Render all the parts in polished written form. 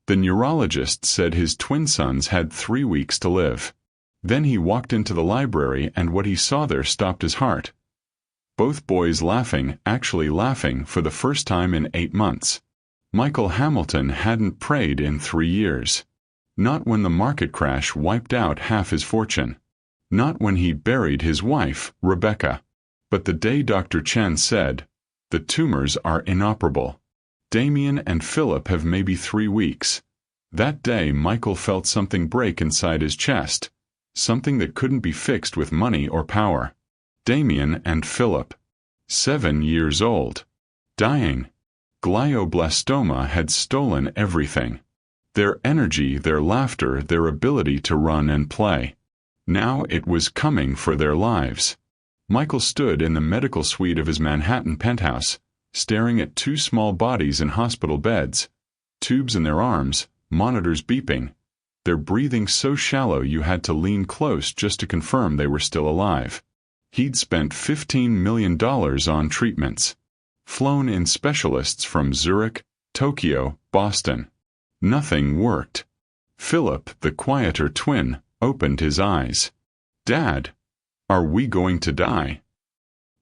The neurologist said his twin sons had 3 weeks to live. Then he walked into the library, and what he saw there stopped his heart. Both boys laughing, actually laughing, for the first time in 8 months. Michael Hamilton hadn't prayed in 3 years. Not when the market crash wiped out half his fortune. Not when he buried his wife, Rebecca. But the day Dr. Chen said, "The tumors are inoperable. Damien and Philip have maybe 3 weeks." That day Michael felt something break inside his chest. Something that couldn't be fixed with money or power. Damien and Philip. 7 years old. Dying. Glioblastoma had stolen everything. Their energy, their laughter, their ability to run and play. Now it was coming for their lives. Michael stood in the medical suite of his Manhattan penthouse, staring at 2 small bodies in hospital beds, tubes in their arms, monitors beeping, their breathing so shallow you had to lean close just to confirm they were still alive. He'd spent $15 million on treatments. Flown in specialists from Zurich, Tokyo, Boston. Nothing worked. Philip, the quieter twin, opened his eyes. "Dad, are we going to die?"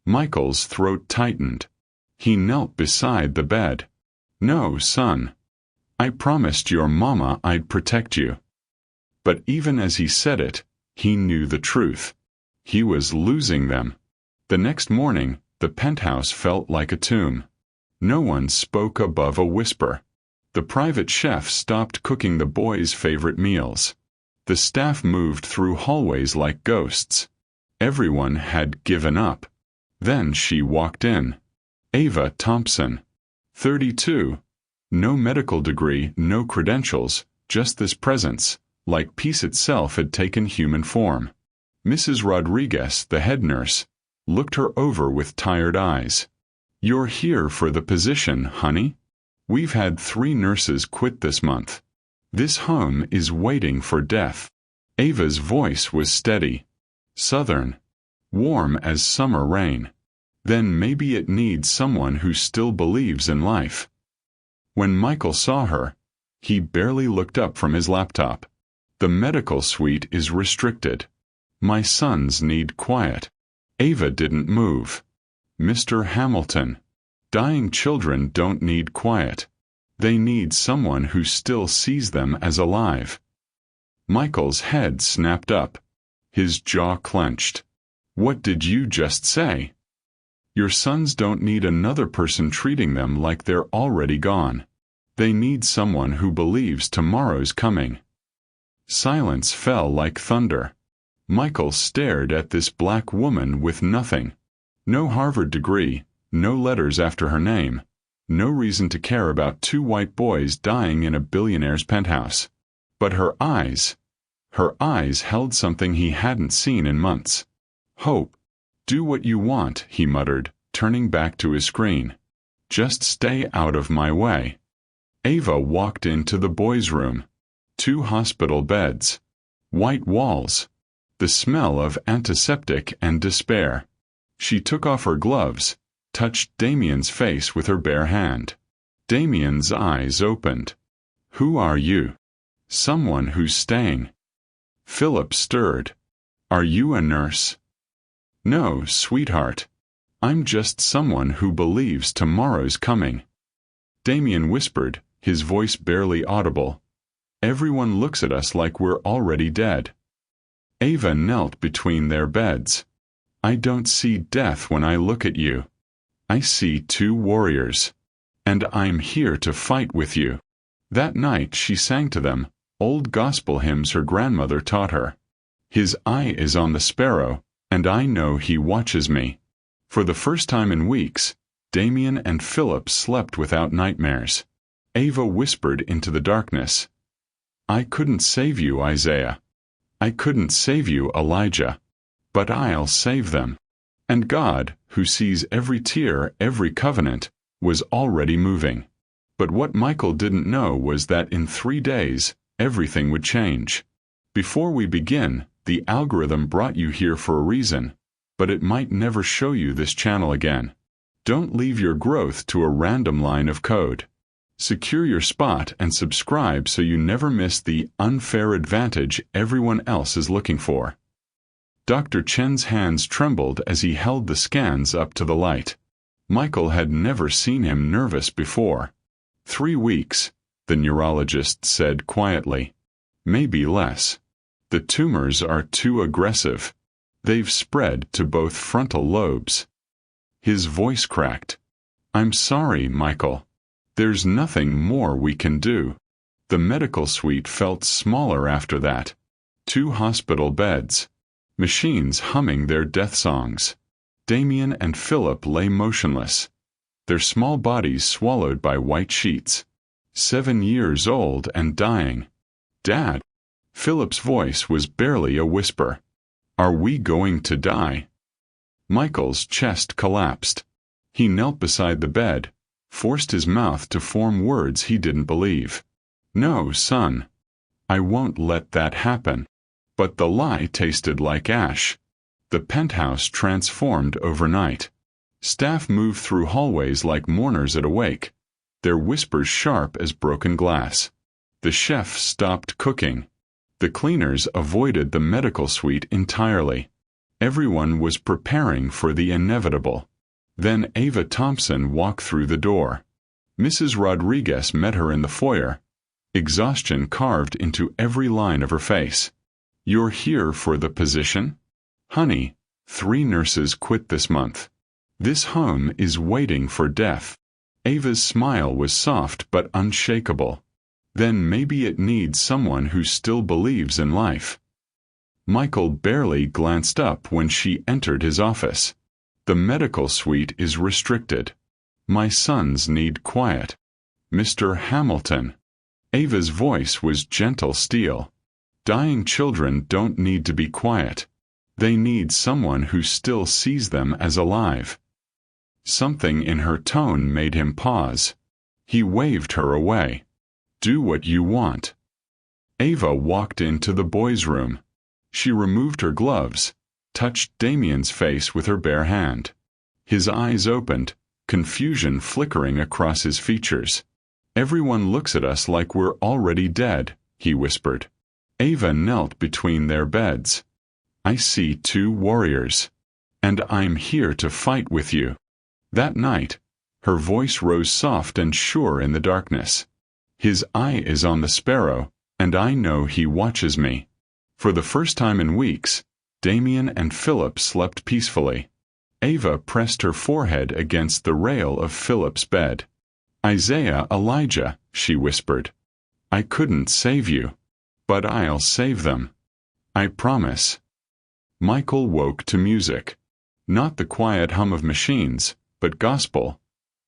Michael's throat tightened. He knelt beside the bed. "No, son. I promised your mama I'd protect you." But even as he said it, he knew the truth. He was losing them. The next morning, the penthouse felt like a tomb. No one spoke above a whisper. The private chef stopped cooking the boys' favorite meals. The staff moved through hallways like ghosts. Everyone had given up. Then she walked in. Ava Thompson. 32. No medical degree, no credentials, just this presence, like peace itself had taken human form. Mrs. Rodriguez, the head nurse, looked her over with tired eyes. "You're here for the position, honey? We've had 3 nurses quit this month. This home is waiting for death." Ava's voice was steady. Southern. Warm as summer rain. Then maybe it needs someone who still believes in life. When Michael saw her, he barely looked up from his laptop. "The medical suite is restricted. My sons need quiet." Ava didn't move. "Mr. Hamilton, dying children don't need quiet. They need someone who still sees them as alive." Michael's head snapped up. His jaw clenched. "What did you just say?" "Your sons don't need another person treating them like they're already gone. They need someone who believes tomorrow's coming." Silence fell like thunder. Michael stared at this black woman with nothing. No Harvard degree, no letters after her name, no reason to care about 2 white boys dying in a billionaire's penthouse. But her eyes held something he hadn't seen in months. Hope. "Do what you want," he muttered, turning back to his screen. "Just stay out of my way." Ava walked into the boys' room. 2 hospital beds. White walls. The smell of antiseptic and despair. She took off her gloves, touched Damien's face with her bare hand. Damien's eyes opened. "Who are you?" "Someone who's staying." Philip stirred. "Are you a nurse?" "No, sweetheart. I'm just someone who believes tomorrow's coming." Damien whispered, his voice barely audible. "Everyone looks at us like we're already dead." Ava knelt between their beds. "I don't see death when I look at you. I see 2 warriors. And I'm here to fight with you." That night she sang to them, old gospel hymns her grandmother taught her. "His eye is on the sparrow, and I know he watches me." For the first time in weeks, Damien and Philip slept without nightmares. Ava whispered into the darkness. "I couldn't save you, Isaiah. I couldn't save you, Elijah. But I'll save them." And God, who sees every tear, every covenant, was already moving. But what Michael didn't know was that in 3 days, everything would change. Before we begin, the algorithm brought you here for a reason, but it might never show you this channel again. Don't leave your growth to a random line of code. Secure your spot and subscribe so you never miss the unfair advantage everyone else is looking for. Dr. Chen's hands trembled as he held the scans up to the light. Michael had never seen him nervous before. 3 weeks, the neurologist said quietly. Maybe less. The tumors are too aggressive. They've spread to both frontal lobes. His voice cracked. I'm sorry, Michael. There's nothing more we can do. The medical suite felt smaller after that. 2 hospital beds. Machines humming their death songs. Damien and Philip lay motionless, their small bodies swallowed by white sheets. 7 years old and dying. Dad! Philip's voice was barely a whisper. Are we going to die? Michael's chest collapsed. He knelt beside the bed, forced his mouth to form words he didn't believe. No, son. I won't let that happen. But the lie tasted like ash. The penthouse transformed overnight. Staff moved through hallways like mourners at a wake, their whispers sharp as broken glass. The chef stopped cooking. The cleaners avoided the medical suite entirely. Everyone was preparing for the inevitable. Then Ava Thompson walked through the door. Mrs. Rodriguez met her in the foyer, exhaustion carved into every line of her face. You're here for the position? Honey, 3 nurses quit this month. This home is waiting for death. Ava's smile was soft but unshakable. Then maybe it needs someone who still believes in life. Michael barely glanced up when she entered his office. The medical suite is restricted. My sons need quiet. Mr. Hamilton. Ava's voice was gentle steel. Dying children don't need to be quiet. They need someone who still sees them as alive. Something in her tone made him pause. He waved her away. Do what you want. Ava walked into the boys' room. She removed her gloves, touched Damien's face with her bare hand. His eyes opened, confusion flickering across his features. Everyone looks at us like we're already dead, he whispered. Ava knelt between their beds. I see 2 warriors. And I'm here to fight with you. That night, her voice rose soft and sure in the darkness. His eye is on the sparrow, and I know he watches me. For the first time in weeks, Damien and Philip slept peacefully. Ava pressed her forehead against the rail of Philip's bed. Isaiah, Elijah, she whispered. I couldn't save you. But I'll save them. I promise. Michael woke to music. Not the quiet hum of machines, but gospel.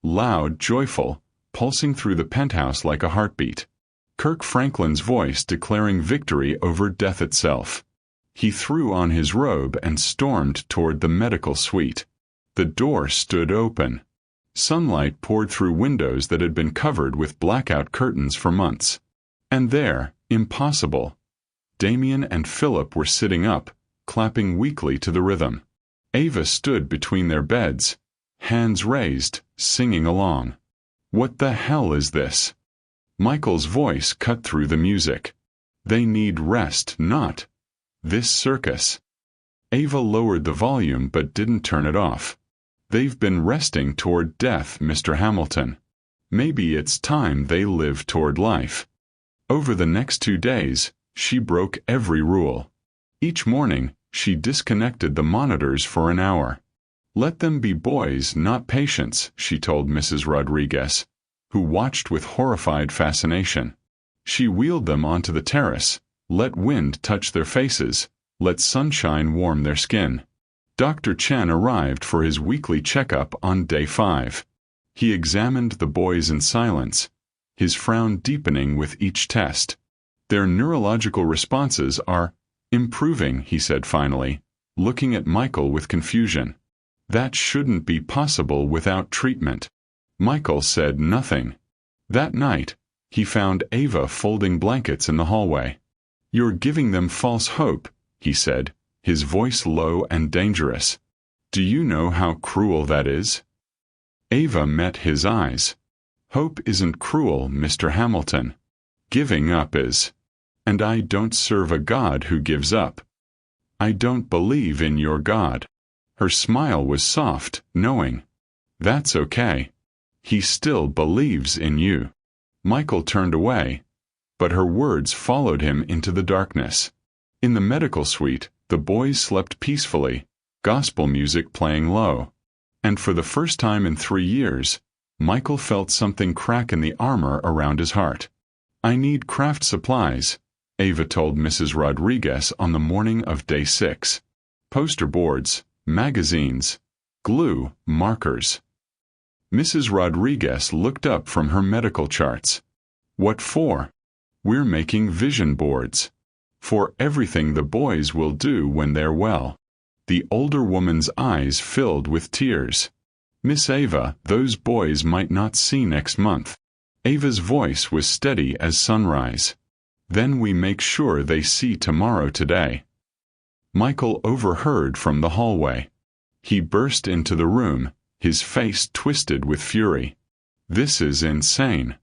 Loud, joyful, pulsing through the penthouse like a heartbeat. Kirk Franklin's voice declaring victory over death itself. He threw on his robe and stormed toward the medical suite. The door stood open. Sunlight poured through windows that had been covered with blackout curtains for months. And there, impossible, Damien and Philip were sitting up, clapping weakly to the rhythm. Ava stood between their beds, hands raised, singing along. What the hell is this? Michael's voice cut through the music. They need rest, not this circus. Ava lowered the volume but didn't turn it off. They've been resting toward death, Mr. Hamilton. Maybe it's time they live toward life. Over the next 2 days, she broke every rule. Each morning, she disconnected the monitors for an hour. Let them be boys, not patients, she told Mrs. Rodriguez, who watched with horrified fascination. She wheeled them onto the terrace, let wind touch their faces, let sunshine warm their skin. Dr. Chen arrived for his weekly checkup on day 5. He examined the boys in silence, his frown deepening with each test. Their neurological responses are improving, he said finally, looking at Michael with confusion. That shouldn't be possible without treatment. Michael said nothing. That night, he found Ava folding blankets in the hallway. You're giving them false hope, he said, his voice low and dangerous. Do you know how cruel that is? Ava met his eyes. Hope isn't cruel, Mr. Hamilton. Giving up is. And I don't serve a God who gives up. I don't believe in your God. Her smile was soft, knowing. That's okay. He still believes in you. Michael turned away, but her words followed him into the darkness. In the medical suite, the boys slept peacefully, gospel music playing low. And for the first time in 3 years, Michael felt something crack in the armor around his heart. I need craft supplies, Ava told Mrs. Rodriguez on the morning of day 6. Poster boards, magazines, glue, markers. Mrs. Rodriguez looked up from her medical charts. What for? We're making vision boards. For everything the boys will do when they're well. The older woman's eyes filled with tears. Miss Ava, those boys might not see next month. Ava's voice was steady as sunrise. Then we make sure they see tomorrow today. Michael overheard from the hallway. He burst into the room, his face twisted with fury. This is insane.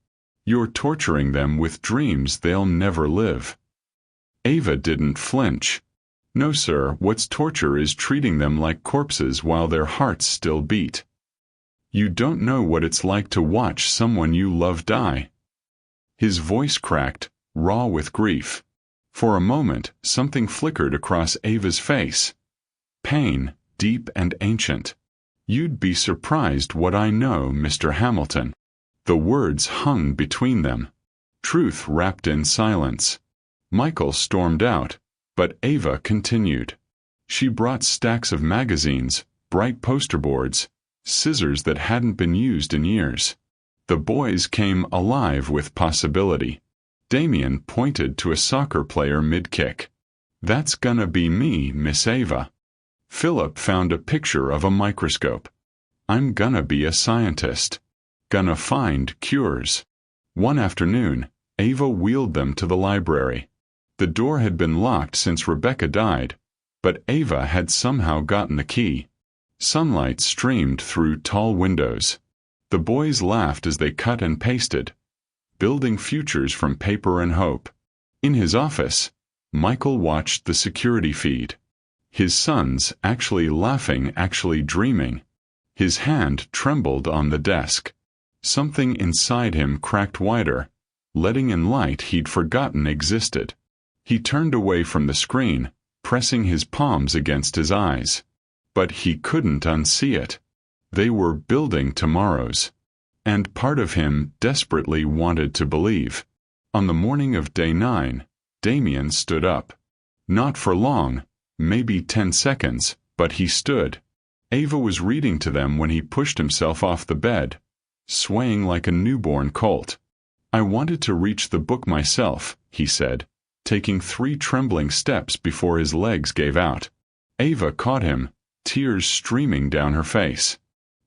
You're torturing them with dreams they'll never live. Ava didn't flinch. No, sir, what's torture is treating them like corpses while their hearts still beat. You don't know what it's like to watch someone you love die. His voice cracked, raw with grief. For a moment, something flickered across Ava's face. Pain, deep and ancient. You'd be surprised what I know, Mr. Hamilton. The words hung between them. Truth wrapped in silence. Michael stormed out, but Ava continued. She brought stacks of magazines, bright poster boards, scissors that hadn't been used in years. The boys came alive with possibility. Damien pointed to a soccer player mid-kick. That's gonna be me, Miss Ava. Philip found a picture of a microscope. I'm gonna be a scientist. Gonna find cures. One afternoon, Ava wheeled them to the library. The door had been locked since Rebecca died, but Ava had somehow gotten the key. Sunlight streamed through tall windows. The boys laughed as they cut and pasted, building futures from paper and hope. In his office, Michael watched the security feed. His sons actually laughing, actually dreaming. His hand trembled on the desk. Something inside him cracked wider, letting in light he'd forgotten existed. He turned away from the screen, pressing his palms against his eyes. But he couldn't unsee it. They were building tomorrows. And part of him desperately wanted to believe. On the morning of day 9, Damien stood up. Not for long, maybe 10 seconds, but he stood. Ava was reading to them when he pushed himself off the bed, swaying like a newborn colt. I wanted to reach the book myself, he said, taking 3 trembling steps before his legs gave out. Ava caught him, tears streaming down her face.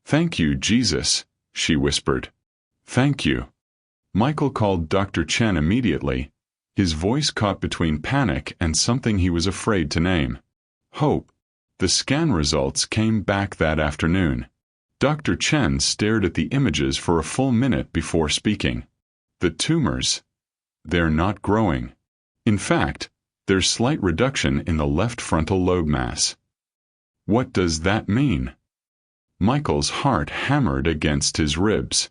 Thank you, Jesus, she whispered. Thank you. Michael called Dr. Chen immediately, his voice caught between panic and something he was afraid to name. Hope. The scan results came back that afternoon. Dr. Chen stared at the images for a full minute before speaking. The tumors. They're not growing. In fact, there's slight reduction in the left frontal lobe mass. What does that mean? Michael's heart hammered against his ribs.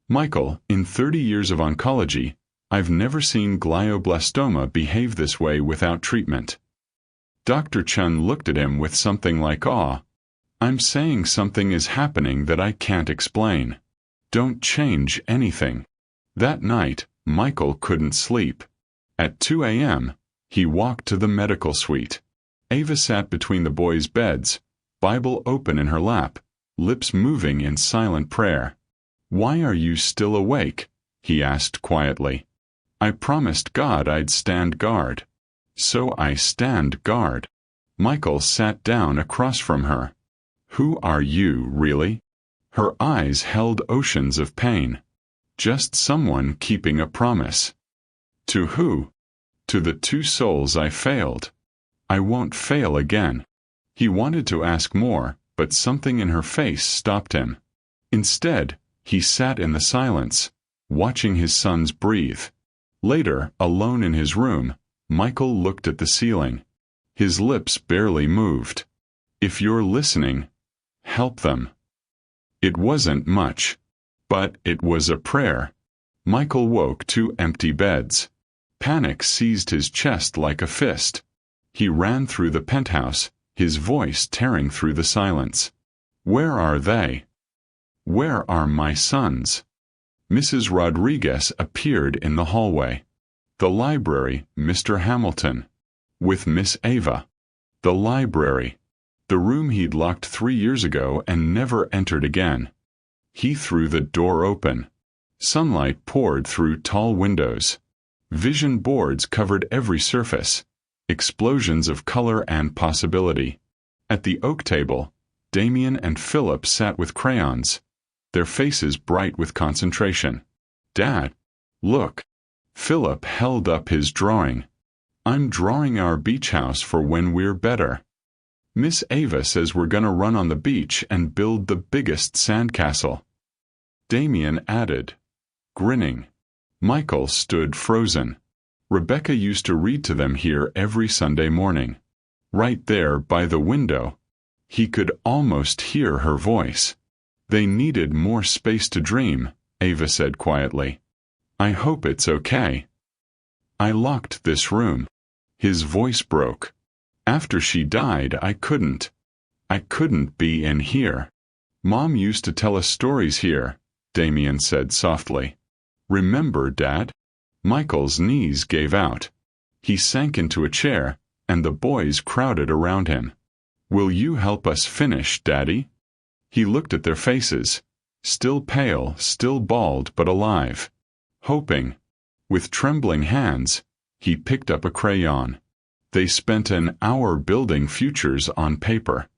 Michael, in 30 years of oncology, I've never seen glioblastoma behave this way without treatment. Dr. Chen looked at him with something like awe. I'm saying something is happening that I can't explain. Don't change anything. That night, Michael couldn't sleep. At 2 a.m., he walked to the medical suite. Ava sat between the boys' beds, Bible open in her lap, lips moving in silent prayer. Why are you still awake? He asked quietly. I promised God I'd stand guard. So I stand guard. Michael sat down across from her. Who are you, really? Her eyes held oceans of pain. Just someone keeping a promise. To who? To the 2 souls I failed. I won't fail again. He wanted to ask more, but something in her face stopped him. Instead, he sat in the silence, watching his sons breathe. Later, alone in his room, Michael looked at the ceiling. His lips barely moved. If you're listening, help them. It wasn't much, but it was a prayer. Michael woke to empty beds. Panic seized his chest like a fist. He ran through the penthouse, his voice tearing through the silence. Where are they? Where are my sons? Mrs. Rodriguez appeared in the hallway. The library, Mr. Hamilton. With Miss Ava. The library. The room he'd locked 3 years ago and never entered again. He threw the door open. Sunlight poured through tall windows. Vision boards covered every surface. Explosions of color and possibility. At the oak table, Damien and Philip sat with crayons, their faces bright with concentration. Dad, look. Philip held up his drawing. I'm drawing our beach house for when we're better. Miss Ava says we're gonna run on the beach and build the biggest sandcastle. Damien added, grinning. Michael stood frozen. Rebecca used to read to them here every Sunday morning. Right there by the window. He could almost hear her voice. They needed more space to dream, Ava said quietly. I hope it's okay. I locked this room. His voice broke. After she died, I couldn't be in here. Mom used to tell us stories here, Damien said softly. Remember, Dad? Michael's knees gave out. He sank into a chair, and the boys crowded around him. Will you help us finish, Daddy? He looked at their faces, still pale, still bald but alive. Hoping. With trembling hands, he picked up a crayon. They spent an hour building futures on paper.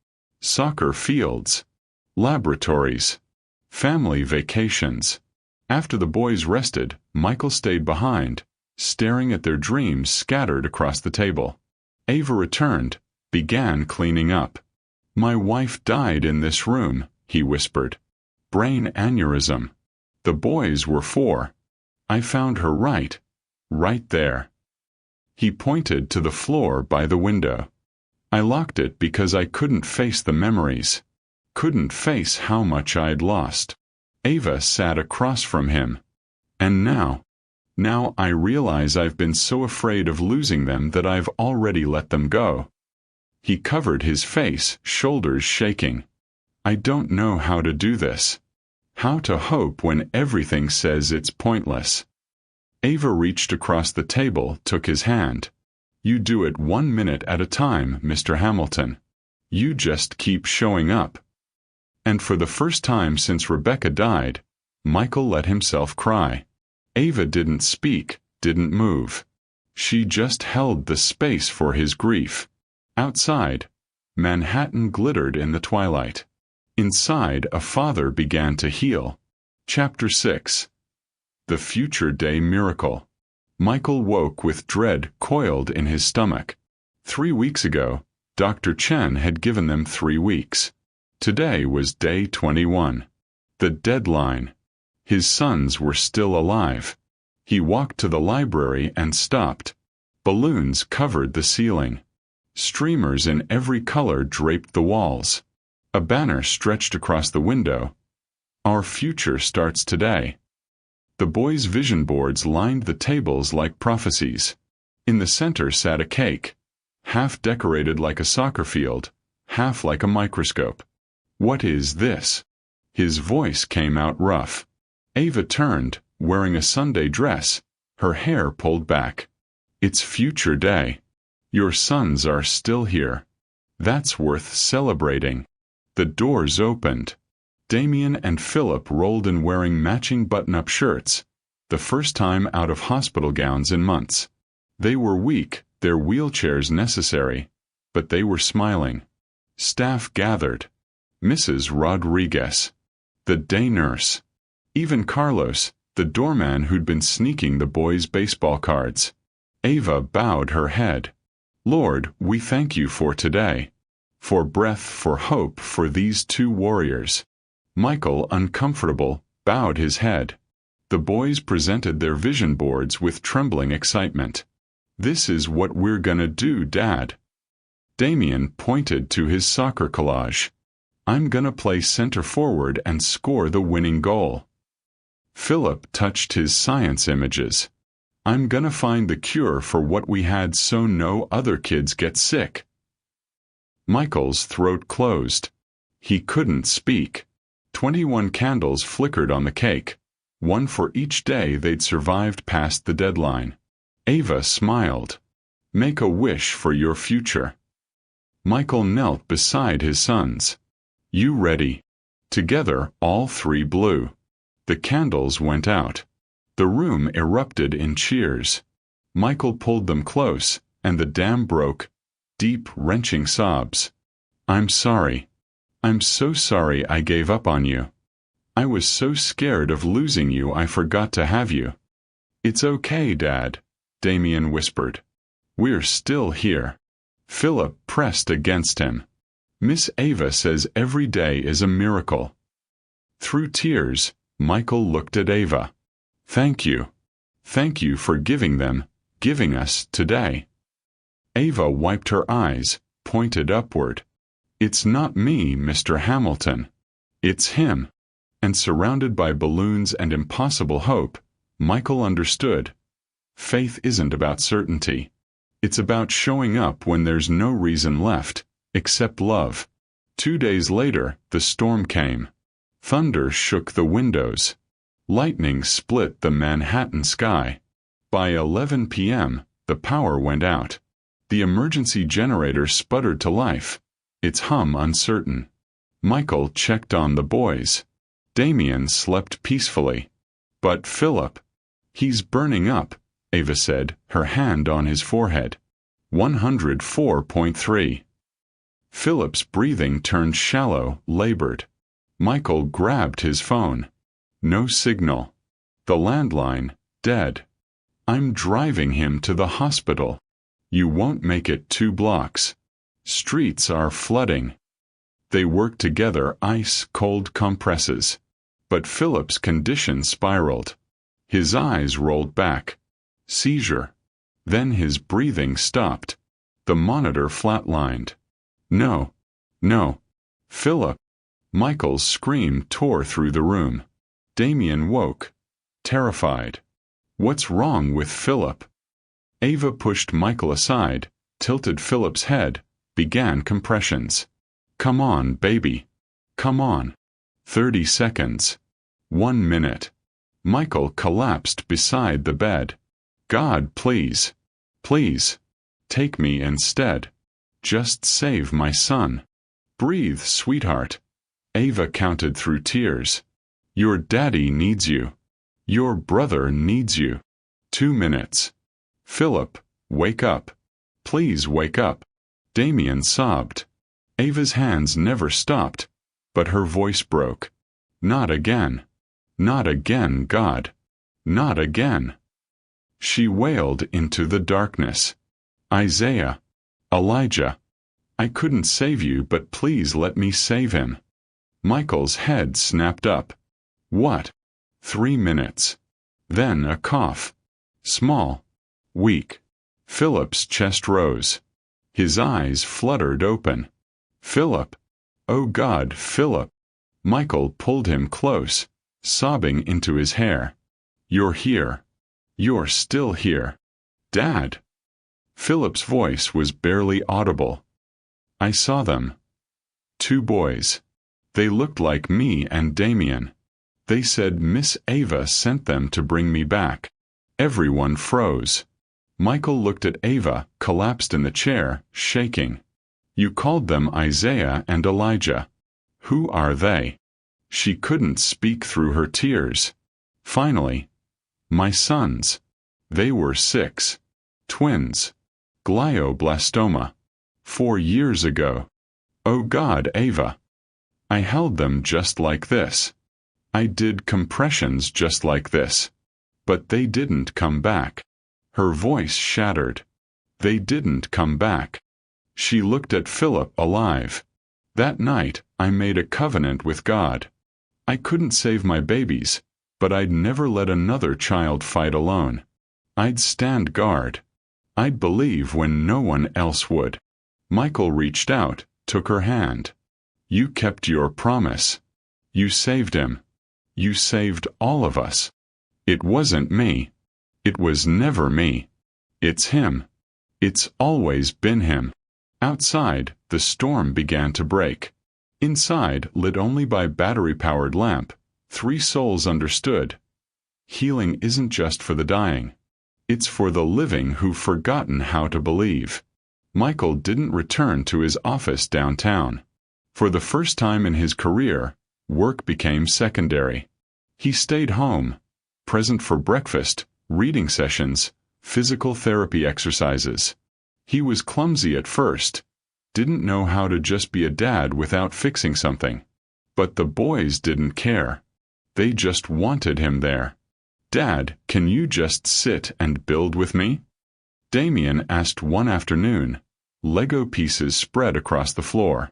Soccer fields. Laboratories. Family vacations. After the boys rested, Michael stayed behind, staring at their dreams scattered across the table. Ava returned, began cleaning up. My wife died in this room, he whispered. Brain aneurysm. The boys were 4. I found her right there. He pointed to the floor by the window. I locked it because I couldn't face the memories. Couldn't face how much I'd lost. Ava sat across from him. And now I realize I've been so afraid of losing them that I've already let them go. He covered his face, shoulders shaking. I don't know how to do this. How to hope when everything says it's pointless. Ava reached across the table, took his hand. You do it 1 minute at a time, Mr. Hamilton. You just keep showing up. And for the first time since Rebecca died, Michael let himself cry. Ava didn't speak, didn't move. She just held the space for his grief. Outside, Manhattan glittered in the twilight. Inside, a father began to heal. Chapter 6. The Future Day Miracle. Michael woke with dread coiled in his stomach. 3 weeks ago, Dr. Chen had given them 3 weeks. Today was day 21. The deadline. His sons were still alive. He walked to the library and stopped. Balloons covered the ceiling. Streamers in every color draped the walls. A banner stretched across the window. Our future starts today. The boys' vision boards lined the tables like prophecies. In the center sat a cake, half decorated like a soccer field, half like a microscope. What is this? His voice came out rough. Ava turned, wearing a Sunday dress, her hair pulled back. It's Future Day. Your sons are still here. That's worth celebrating. The doors opened. Damien and Philip rolled in wearing matching button-up shirts, the first time out of hospital gowns in months. They were weak, their wheelchairs necessary, but they were smiling. Staff gathered. Mrs. Rodriguez, the day nurse, even Carlos, the doorman who'd been sneaking the boys' baseball cards. Ava bowed her head. Lord, we thank you for today. For breath, for hope, for these 2 warriors. Michael, uncomfortable, bowed his head. The boys presented their vision boards with trembling excitement. "This is what we're gonna do, Dad." Damien pointed to his soccer collage. "I'm gonna play center forward and score the winning goal." Philip touched his science images. "I'm gonna find the cure for what we had so no other kids get sick." Michael's throat closed. He couldn't speak. 21 candles flickered on the cake, one for each day they'd survived past the deadline. Ava smiled. "Make a wish for your future." Michael knelt beside his sons. "You ready?" Together, all three blew. The candles went out. The room erupted in cheers. Michael pulled them close, and the dam broke. Deep, wrenching sobs. "I'm sorry. I'm so sorry I gave up on you. I was so scared of losing you I forgot to have you." "It's okay, Dad," Damien whispered. "We're still here." Philip pressed against him. "Miss Ava says every day is a miracle." Through tears, Michael looked at Ava. "Thank you. Thank you for giving us today." Ava wiped her eyes, pointed upward. "It's not me, Mr. Hamilton. It's him." And surrounded by balloons and impossible hope, Michael understood. Faith isn't about certainty. It's about showing up when there's no reason left, except love. 2 days later, the storm came. Thunder shook the windows. Lightning split the Manhattan sky. By 11 p.m., the power went out. The emergency generator sputtered to life, its hum uncertain. Michael checked on the boys. Damien slept peacefully. But Philip, "He's burning up," Ava said, her hand on his forehead. 104.3. Philip's breathing turned shallow, labored. Michael grabbed his phone. No signal. The landline, dead. "I'm driving him to the hospital." "You won't make it 2 blocks. Streets are flooding." They worked together ice-cold compresses. But Philip's condition spiraled. His eyes rolled back. Seizure. Then his breathing stopped. The monitor flatlined. "No. No. Philip." Michael's scream tore through the room. Damien woke, terrified. "What's wrong with Philip?" Ava pushed Michael aside, tilted Philip's head, began compressions. "Come on, baby. Come on." 30 seconds. 1 minute. Michael collapsed beside the bed. "God, please. Please. Take me instead. Just save my son. Breathe, sweetheart." Ava counted through tears. "Your daddy needs you. Your brother needs you." 2 minutes. "Philip, wake up. Please wake up." Damien sobbed. Ava's hands never stopped, but her voice broke. "Not again. Not again, God. Not again." She wailed into the darkness. "Isaiah. Elijah. I couldn't save you, but please let me save him." Michael's head snapped up. "What?" 3 minutes. Then a cough. Small. Weak. Philip's chest rose. His eyes fluttered open. "Philip. Oh God, Philip." Michael pulled him close, sobbing into his hair. "You're here. You're still here. Dad." Philip's voice was barely audible. "I saw them. 2 boys. They looked like me and Damien. They said Miss Ava sent them to bring me back." Everyone froze. Michael looked at Ava, collapsed in the chair, shaking. "You called them Isaiah and Elijah. Who are they?" She couldn't speak through her tears. Finally, "My sons. They were 6. Twins. Glioblastoma. 4 years ago. Oh God, Ava. I held them just like this. I did compressions just like this. But they didn't come back." Her voice shattered. "They didn't come back." She looked at Philip alive. "That night, I made a covenant with God. I couldn't save my babies, But I'd never let another child fight alone. I'd stand guard. I'd believe when no one else would. Michael reached out, took her hand. You kept your promise. You saved him. You saved all of us. It wasn't me. It was never me. It's him. It's always been him. Outside, the storm began to break. Inside, lit only by battery-powered lamp, 3 souls understood. Healing isn't just for the dying. It's for the living who've forgotten how to believe. Michael didn't return to his office downtown. For the first time in his career, work became secondary. He stayed home, present for breakfast, reading sessions, physical therapy exercises. He was clumsy at first, didn't know how to just be a dad without fixing something. But the boys didn't care. They just wanted him there. Dad, can you just sit and build with me? Damien asked one afternoon. Lego pieces spread across the floor.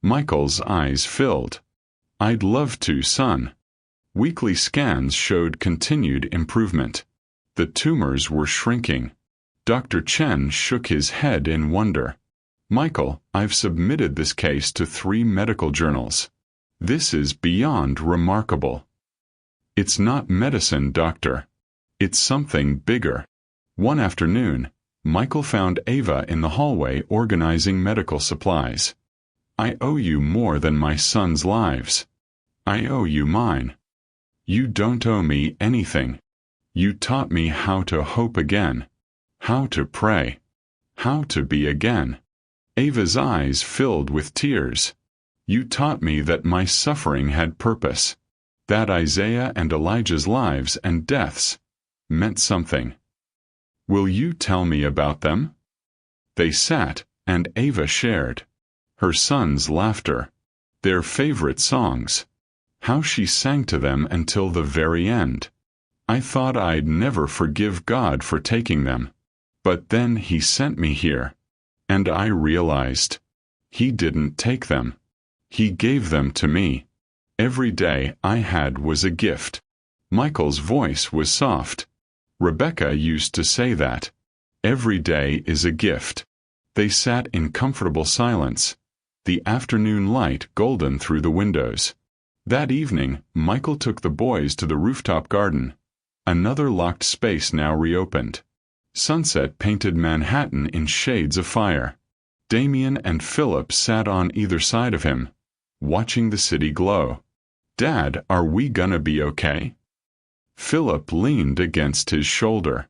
Michael's eyes filled. I'd love to, son. Weekly scans showed continued improvement. The tumors were shrinking. Dr. Chen shook his head in wonder. Michael, I've submitted this case to 3 medical journals. This is beyond remarkable. It's not medicine, doctor. It's something bigger. One afternoon, Michael found Ava in the hallway organizing medical supplies. I owe you more than my son's lives. I owe you mine. You don't owe me anything. You taught me how to hope again, how to pray, how to be again. Ava's eyes filled with tears. You taught me that my suffering had purpose, that Isaiah and Elijah's lives and deaths meant something. Will you tell me about them? They sat, and Ava shared. Her son's laughter, their favorite songs, how she sang to them until the very end. I thought I'd never forgive God for taking them. But then he sent me here. And I realized. He didn't take them. He gave them to me. Every day I had was a gift. Michael's voice was soft. Rebecca used to say that. Every day is a gift. They sat in comfortable silence, the afternoon light golden through the windows. That evening, Michael took the boys to the rooftop garden. Another locked space now reopened. Sunset painted Manhattan in shades of fire. Damien and Philip sat on either side of him, watching the city glow. Dad, are we gonna be okay? Philip leaned against his shoulder.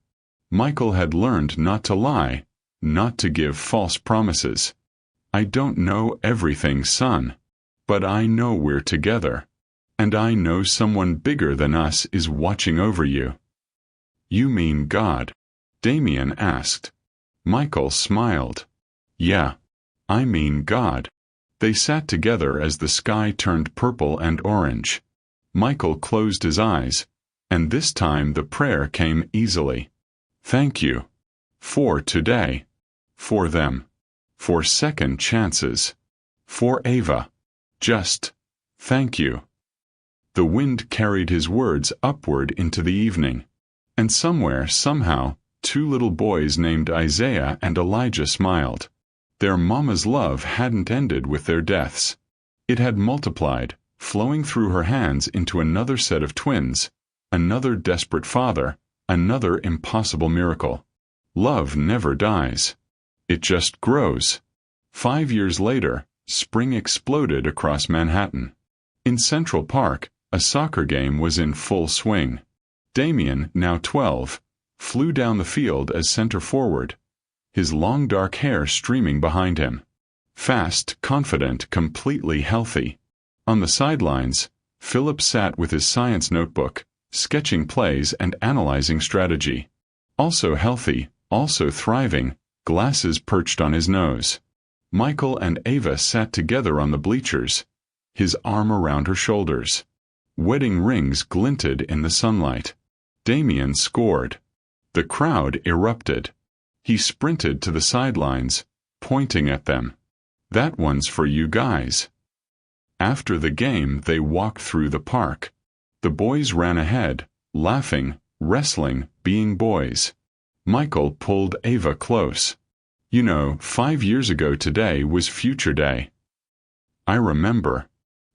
Michael had learned not to lie, not to give false promises. I don't know everything, son. But I know we're together. And I know someone bigger than us is watching over you. You mean God? Damien asked. Michael smiled. Yeah, I mean God. They sat together as the sky turned purple and orange. Michael closed his eyes, and this time the prayer came easily. Thank you. For today. For them. For second chances. For Ava. Just, thank you. The wind carried his words upward into the evening. And somewhere, somehow, 2 little boys named Isaiah and Elijah smiled. Their mama's love hadn't ended with their deaths. It had multiplied, flowing through her hands into another set of twins, another desperate father, another impossible miracle. Love never dies. It just grows. 5 years later, spring exploded across Manhattan. In Central Park, a soccer game was in full swing. Damien, now 12, flew down the field as center forward, his long dark hair streaming behind him. Fast, confident, completely healthy. On the sidelines, Philip sat with his science notebook, sketching plays and analyzing strategy. Also healthy, also thriving, glasses perched on his nose. Michael and Ava sat together on the bleachers, his arm around her shoulders. Wedding rings glinted in the sunlight. Damien scored. The crowd erupted. He sprinted to the sidelines, pointing at them. That one's for you guys. After the game, they walked through the park. The boys ran ahead, laughing, wrestling, being boys. Michael pulled Ava close. You know, 5 years ago today was Future Day. I remember.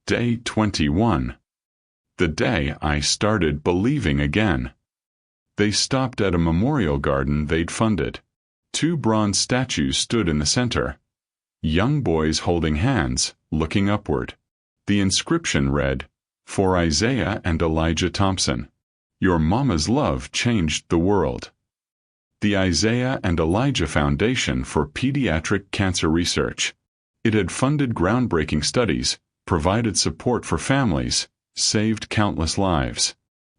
Day 21. The day I started believing again. They stopped at a memorial garden they'd funded. 2 bronze statues stood in the center. Young boys holding hands, looking upward. The inscription read, "For Isaiah and Elijah Thompson. Your mama's love changed the world." The Isaiah and Elijah Foundation for Pediatric Cancer Research. It had funded groundbreaking studies, provided support for families, saved countless lives.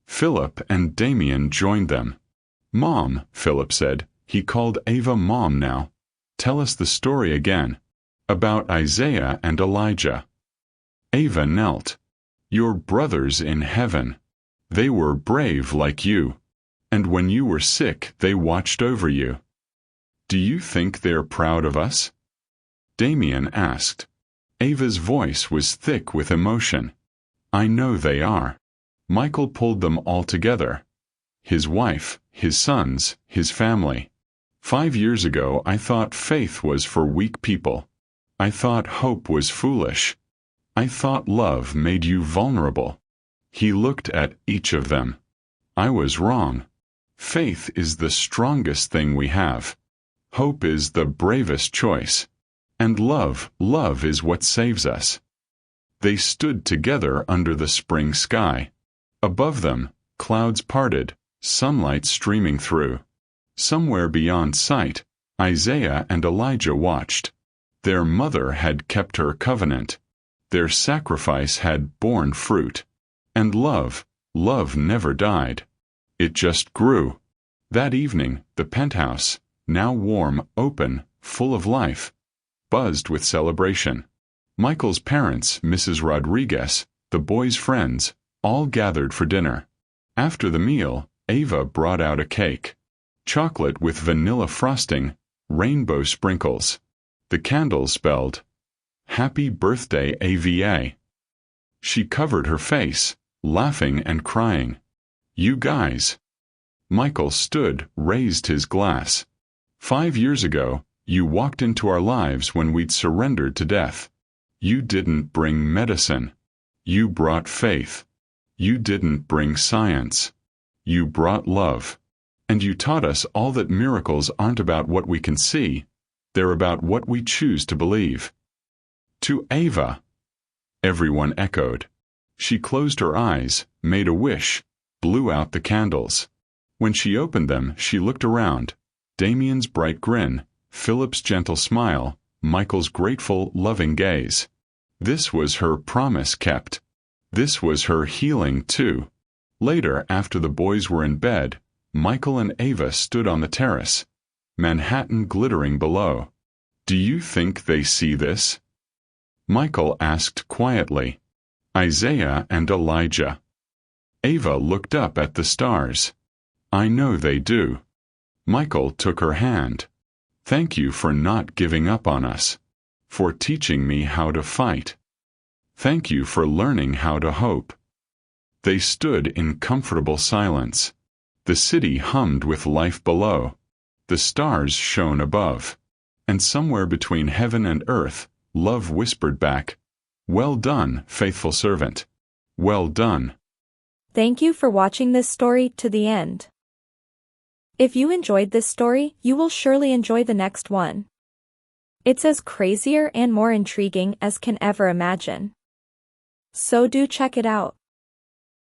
Philip and Damien joined them. "Mom," Philip said. He called Ava Mom now. "Tell us the story again. About Isaiah and Elijah." Ava knelt. "Your brothers in heaven. They were brave like you. And when you were sick, they watched over you. Do you think they're proud of us?" Damien asked. Ava's voice was thick with emotion. "I know they are." Michael pulled them all together. His wife, his sons, his family. 5 years ago I thought faith was for weak people. I thought hope was foolish. I thought love made you vulnerable. He looked at each of them. I was wrong. Faith is the strongest thing we have. Hope is the bravest choice. And love is what saves us. They stood together under the spring sky. Above them, clouds parted, sunlight streaming through. Somewhere beyond sight, Isaiah and Elijah watched. Their mother had kept her covenant. Their sacrifice had borne fruit. And love never died. It just grew. That evening, the penthouse, now warm, open, full of life, buzzed with celebration. Michael's parents, Mrs. Rodriguez, the boys' friends, all gathered for dinner. After the meal, Ava brought out a cake. Chocolate with vanilla frosting, rainbow sprinkles. The candles spelled, "Happy Birthday, AVA." She covered her face, laughing and crying. "You guys." Michael stood, raised his glass. 5 years ago, you walked into our lives when we'd surrendered to death. You didn't bring medicine. You brought faith. You didn't bring science. You brought love. And you taught us all that miracles aren't about what we can see. They're about what we choose to believe. To Ava. Everyone echoed. She closed her eyes, made a wish, blew out the candles. When she opened them, she looked around. Damien's bright grin, Philip's gentle smile, Michael's grateful, loving gaze. This was her promise kept. This was her healing, too. Later, after the boys were in bed, Michael and Ava stood on the terrace, Manhattan glittering below. "Do you think they see this?" Michael asked quietly. "Isaiah and Elijah." Ava looked up at the stars. "I know they do." Michael took her hand. "Thank you for not giving up on us. For teaching me how to fight. Thank you for learning how to hope." They stood in comfortable silence. The city hummed with life below. The stars shone above. And somewhere between heaven and earth, love whispered back, "Well done, faithful servant. Well done." Thank you for watching this story to the end. If you enjoyed this story, you will surely enjoy the next one. It's as crazier and more intriguing as can ever imagine. So do check it out.